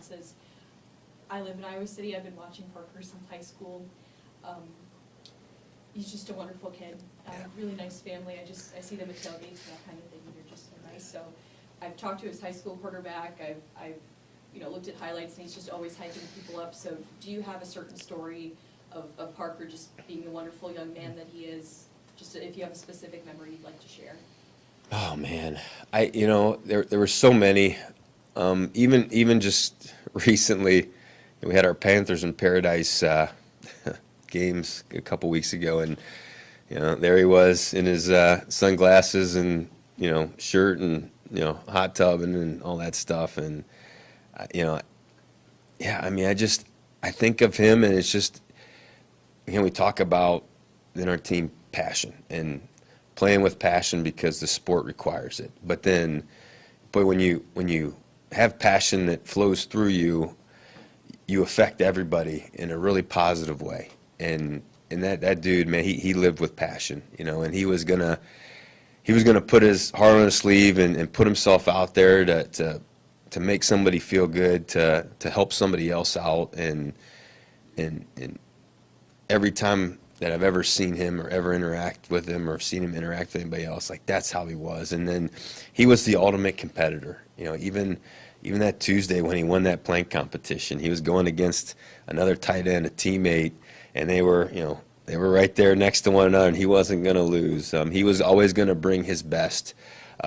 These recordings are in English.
says, I live in Iowa City, I've been watching Parker since high school. He's just a wonderful kid, really nice family. I see them at tailgates and that kind of thing, and they're just so nice. So I've talked to his high school quarterback, I've looked at highlights, and he's just always hyping people up. So do you have a certain story of Parker just being the wonderful young man that he is? Just if you have a specific memory you'd like to share. Oh man, there were so many. Even just recently, we had our Panthers in Paradise games a couple weeks ago, and there he was in his sunglasses and shirt and hot tub and all that stuff, and yeah, I mean, I think of him, and it's just we talk about in our team passion and playing with passion because the sport requires it. But then, boy, when you have passion that flows through you, you affect everybody in a really positive way. And that dude, man, he lived with passion, and he was gonna put his heart on his sleeve and put himself out there to make somebody feel good, to help somebody else out, and every time that I've ever seen him or ever interact with him or seen him interact with anybody else, like that's how he was. And then he was the ultimate competitor. Even that Tuesday when he won that plank competition, he was going against another tight end, a teammate, and they were right there next to one another, and he wasn't going to lose. He was always going to bring his best,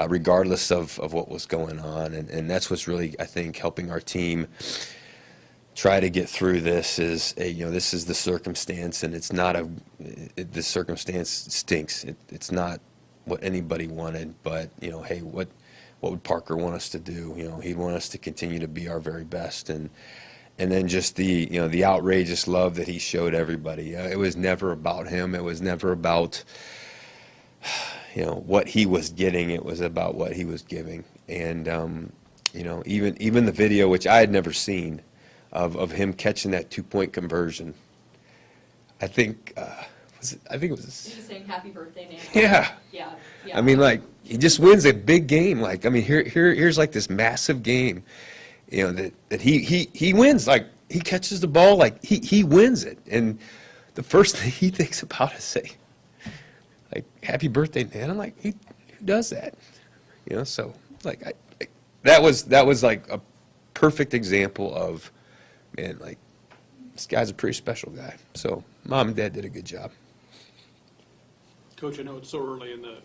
regardless of what was going on. And that's what's really, I think, helping our team try to get through this is this is the circumstance, and it's not the circumstance stinks. It's not what anybody wanted, but hey, what would Parker want us to do? He'd want us to continue to be our very best, and then just the outrageous love that he showed everybody. It was never about him. It was never about what he was getting. It was about what he was giving. And even the video, which I had never seen, of him catching that 2-point conversion. I think it was. He was saying happy birthday, man. Yeah. Yeah. I mean, like, he just wins a big game. Like, I mean, here's like this massive game, that he wins. Like, he catches the ball, like he wins it, and the first thing he thinks about is say, like, happy birthday, man. I'm like, who does that? So like that was like a perfect example of, man, like, this guy's a pretty special guy. So Mom and Dad did a good job. Coach, I know it's so early in the